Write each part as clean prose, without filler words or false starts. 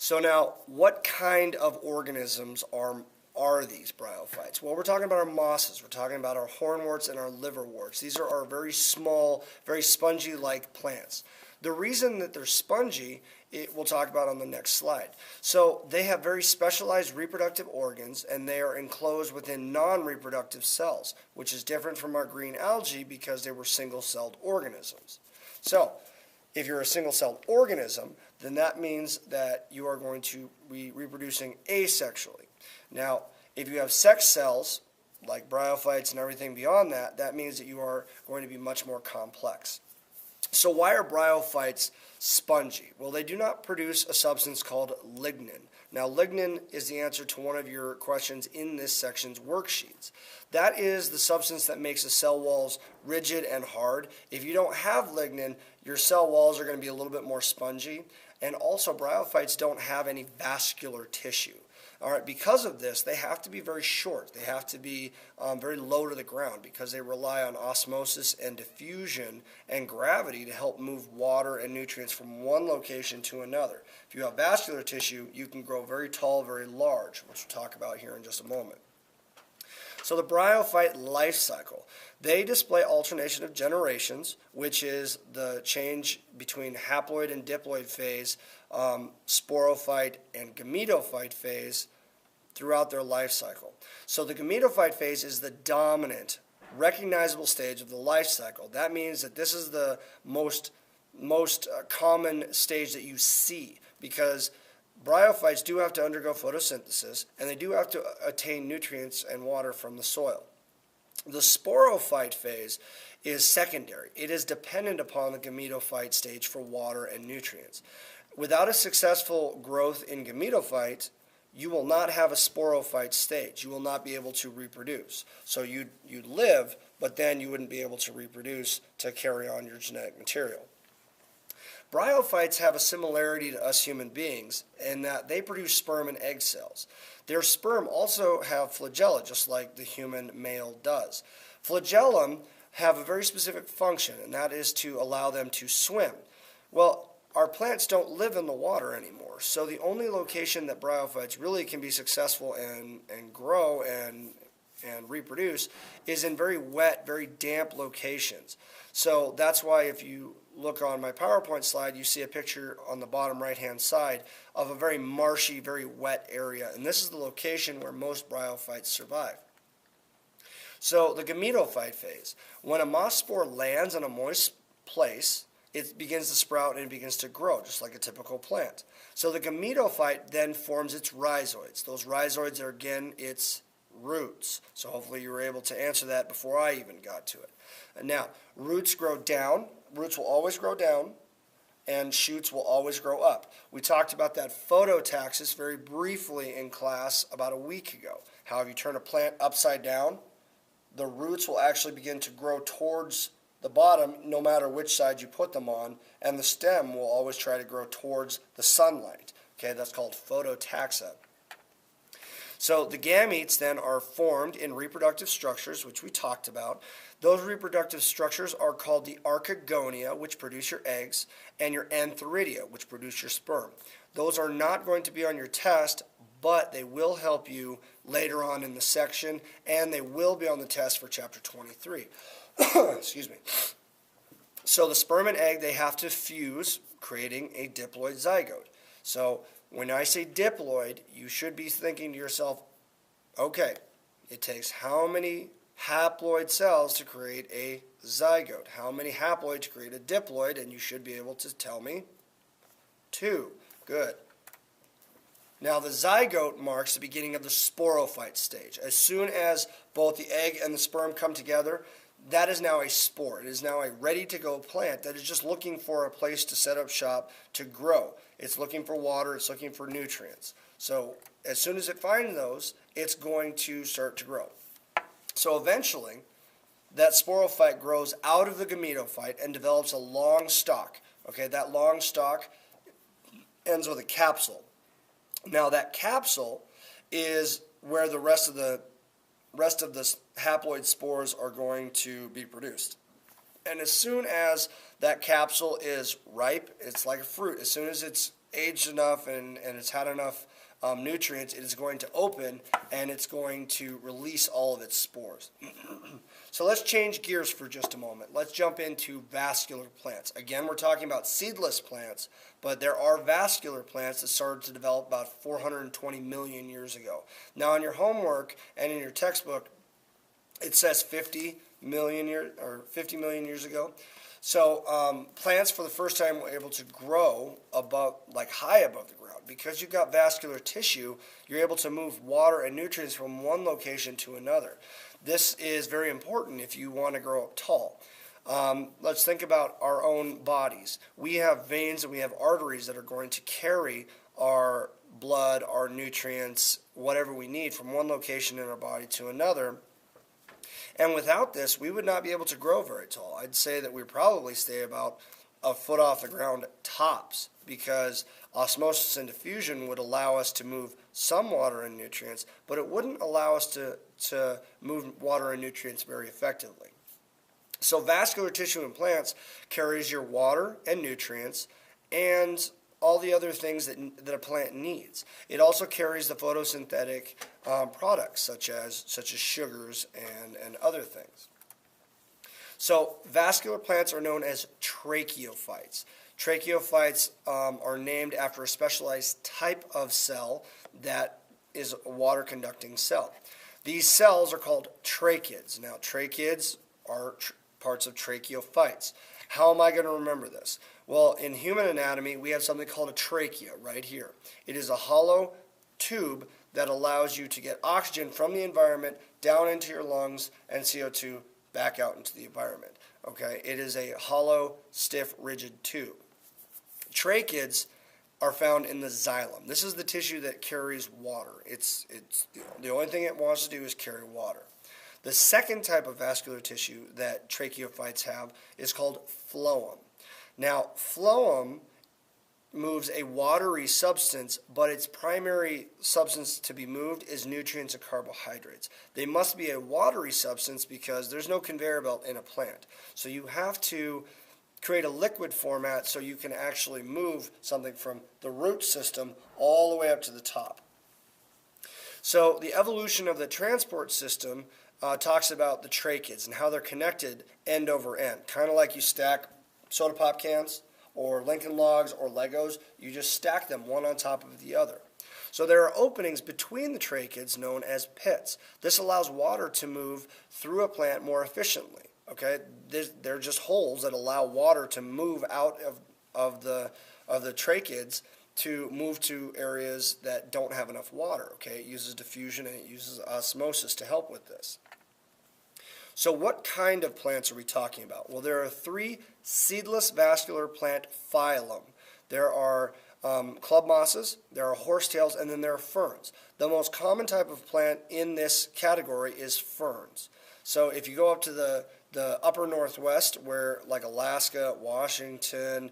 So now, what kind of organisms are these bryophytes? Well, we're talking about our mosses, we're talking about our hornworts and our liverworts. These are our very small, very spongy-like plants. The reason that they're spongy, we'll talk about on the next slide. So they have very specialized reproductive organs, and they are enclosed within non-reproductive cells, which is different from our green algae because they were single-celled organisms. So if you're a single-celled organism, then that means that you are going to be reproducing asexually. Now, if you have sex cells, like bryophytes and everything beyond that, that means that you are going to be much more complex. So why are bryophytes spongy? Well, they do not produce a substance called lignin. Now, lignin is the answer to one of your questions in this section's worksheets. That is the substance that makes the cell walls rigid and hard. If you don't have lignin, your cell walls are going to be a little bit more spongy. And also, bryophytes don't have any vascular tissue. All right, because of this, they have to be very short. They have to be very low to the ground because they rely on osmosis and diffusion and gravity to help move water and nutrients from one location to another. If you have vascular tissue, you can grow very tall, very large, which we'll talk about here in just a moment. So the bryophyte life cycle, they display alternation of generations, which is the change between haploid and diploid phase, sporophyte and gametophyte phase throughout their life cycle. So the gametophyte phase is the dominant, recognizable stage of the life cycle. That means that this is the most common stage that you see because bryophytes do have to undergo photosynthesis, and they do have to attain nutrients and water from the soil. The sporophyte phase is secondary. It is dependent upon the gametophyte stage for water and nutrients. Without a successful growth in gametophytes, you will not have a sporophyte stage. You will not be able to reproduce. So you'd live, but then you wouldn't be able to reproduce to carry on your genetic material. Bryophytes have a similarity to us human beings in that they produce sperm and egg cells. Their sperm also have flagella, just like the human male does. Flagellum have a very specific function, and that is to allow them to swim. Well, our plants don't live in the water anymore, so the only location that bryophytes really can be successful and grow and reproduce is in very wet, very damp locations. So that's why if you look on my PowerPoint slide, you see a picture on the bottom right-hand side of a very marshy, very wet area. And this is the location where most bryophytes survive. So the gametophyte phase. When a moss spore lands in a moist place, it begins to sprout and it begins to grow, just like a typical plant. So the gametophyte then forms its rhizoids. Those rhizoids are, again, its roots. So hopefully you were able to answer that before I even got to it. And now, roots grow down. Roots will always grow down, and shoots will always grow up. We talked about that phototaxis very briefly in class about a week ago. How if you turn a plant upside down, the roots will actually begin to grow towards the bottom no matter which side you put them on, and the stem will always try to grow towards the sunlight. Okay, that's called phototaxa. So the gametes then are formed in reproductive structures, which we talked about. Those reproductive structures are called the archegonia, which produce your eggs, and your antheridia, which produce your sperm. Those are not going to be on your test, but they will help you later on in the section, and they will be on the test for Chapter 23. Excuse me. So the sperm and egg, they have to fuse, creating a diploid zygote. So when I say diploid, you should be thinking to yourself, okay, it takes how many haploid cells to create a zygote? How many haploid to create a diploid? And you should be able to tell me 2. Good. Now the zygote marks the beginning of the sporophyte stage. As soon as both the egg and the sperm come together, that is now a spore. It is now a ready-to-go plant that is just looking for a place to set up shop to grow. It's looking for water. It's looking for nutrients. So as soon as it finds those, it's going to start to grow. So eventually, that sporophyte grows out of the gametophyte and develops a long stalk. Okay, that long stalk ends with a capsule. Now that capsule is where the rest of the haploid spores are going to be produced. And as soon as that capsule is ripe, it's like a fruit. As soon as it's aged enough and it's had enough nutrients, it is going to open and it's going to release all of its spores. So let's change gears for just a moment. Let's jump into vascular plants. Again, we're talking about seedless plants, but there are vascular plants that started to develop about 420 million years ago. Now, in your homework and in your textbook, it says 50 million years ago. So plants for the first time were able to grow high above the ground. Because you've got vascular tissue, you're able to move water and nutrients from one location to another. This is very important if you want to grow up tall. Let's think about our own bodies. We have veins and we have arteries that are going to carry our blood, our nutrients, whatever we need from one location in our body to another. And without this, we would not be able to grow very tall. I'd say that we'd probably stay about a foot off the ground tops, because osmosis and diffusion would allow us to move some water and nutrients, but it wouldn't allow us to move water and nutrients very effectively. So vascular tissue in plants carries your water and nutrients and all the other things that a plant needs. It also carries the photosynthetic products such as sugars and other things. So vascular plants are known as tracheophytes. Tracheophytes are named after a specialized type of cell that is a water-conducting cell. These cells are called tracheids. Now, tracheids are parts of tracheophytes. How am I going to remember this? Well, in human anatomy, we have something called a trachea right here. It is a hollow tube that allows you to get oxygen from the environment down into your lungs and CO2 back out into the environment. Okay, it is a hollow, stiff, rigid tube. Tracheids are found in the xylem. This is the tissue that carries water. It's the only thing it wants to do is carry water. The second type of vascular tissue that tracheophytes have is called phloem. Now, phloem moves a watery substance, but its primary substance to be moved is nutrients and carbohydrates. They must be a watery substance because there's no conveyor belt in a plant. So you have to create a liquid format so you can actually move something from the root system all the way up to the top. So the evolution of the transport system talks about the tracheids and how they're connected end over end, kind of like you stack soda pop cans or Lincoln Logs or Legos. You just stack them one on top of the other. So there are openings between the tracheids known as pits. This allows water to move through a plant more efficiently. Okay, they're just holes that allow water to move out of the tracheids to move to areas that don't have enough water. Okay, it uses diffusion and it uses osmosis to help with this. So what kind of plants are we talking about? Well, there are 3 seedless vascular plant phylum. There are club mosses, there are horsetails, and then there are ferns. The most common type of plant in this category is ferns. So if you go up to the upper northwest, where like Alaska, Washington,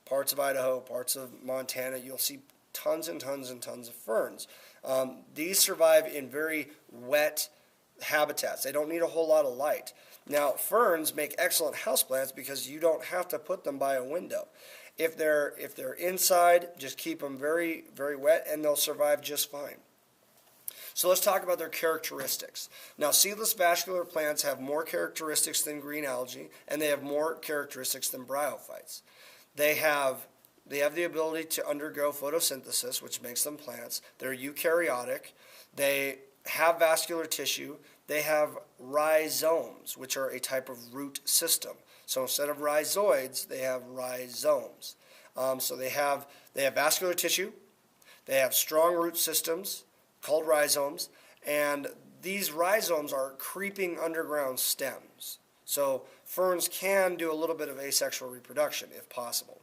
parts of Idaho, parts of Montana, you'll see tons and tons and tons of ferns. These survive in very wet habitats. They don't need a whole lot of light. Now, ferns make excellent houseplants because you don't have to put them by a window. If they're inside, just keep them very, very wet and they'll survive just fine. So let's talk about their characteristics. Now, seedless vascular plants have more characteristics than green algae, and they have more characteristics than bryophytes. They have the ability to undergo photosynthesis, which makes them plants. They're eukaryotic. They have vascular tissue. They have rhizomes, which are a type of root system. So instead of rhizoids, they have rhizomes. So they have vascular tissue. They have strong root systems called rhizomes, and these rhizomes are creeping underground stems. So ferns can do a little bit of asexual reproduction if possible.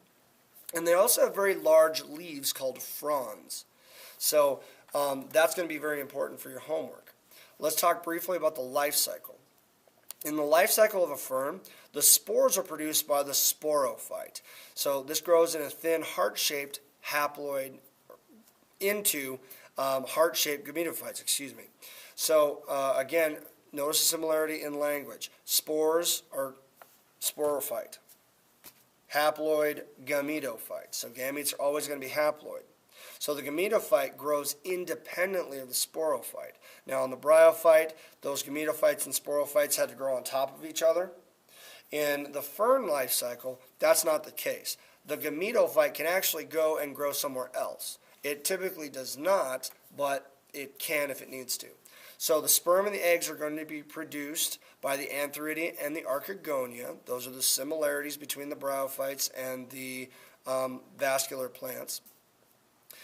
And they also have very large leaves called fronds. So that's going to be very important for your homework. Let's talk briefly about the life cycle. In the life cycle of a fern, the spores are produced by the sporophyte. So this grows in a thin heart-shaped haploid into heart-shaped gametophytes, So again, notice a similarity in language. Spores are sporophyte. haploid gametophyte. So gametes are always going to be haploid. So the gametophyte grows independently of the sporophyte. Now in the bryophyte, those gametophytes and sporophytes had to grow on top of each other. In the fern life cycle, that's not the case. The gametophyte can actually go and grow somewhere else. It typically does not, but it can if it needs to. So the sperm and the eggs are going to be produced by the Antheridia and the Archegonia. Those are the similarities between the bryophytes and the vascular plants.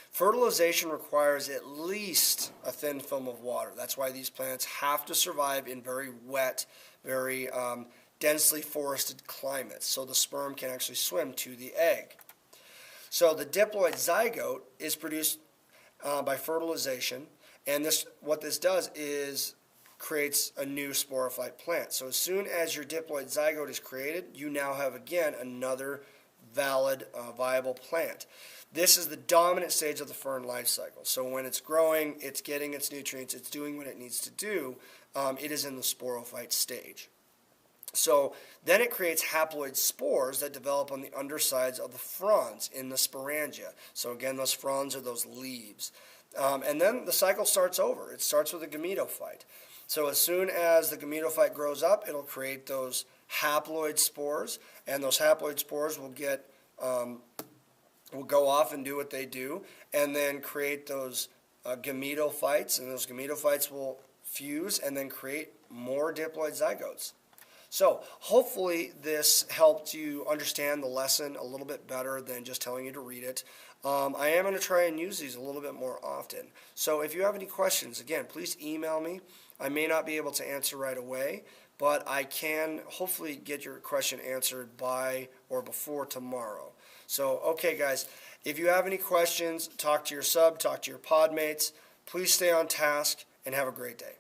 Fertilization requires at least a thin film of water. That's why these plants have to survive in very wet, very densely forested climates, so the sperm can actually swim to the egg. So the diploid zygote is produced by fertilization, and what this does is creates a new sporophyte plant. So as soon as your diploid zygote is created, you now have again another valid, viable plant. This is the dominant stage of the fern life cycle. So when it's growing, it's getting its nutrients, it's doing what it needs to do, it is in the sporophyte stage. So then it creates haploid spores that develop on the undersides of the fronds in the sporangia. So again, those fronds are those leaves. And then the cycle starts over. It starts with a gametophyte. So as soon as the gametophyte grows up, it'll create those haploid spores, and those haploid spores will go off and do what they do, and then create those gametophytes, and those gametophytes will fuse and then create more diploid zygotes. So hopefully this helped you understand the lesson a little bit better than just telling you to read it. I am going to try and use these a little bit more often. So if you have any questions, again, please email me. I may not be able to answer right away, but I can hopefully get your question answered by or before tomorrow. So, okay, guys, if you have any questions, talk to your sub, talk to your pod mates. Please stay on task and have a great day.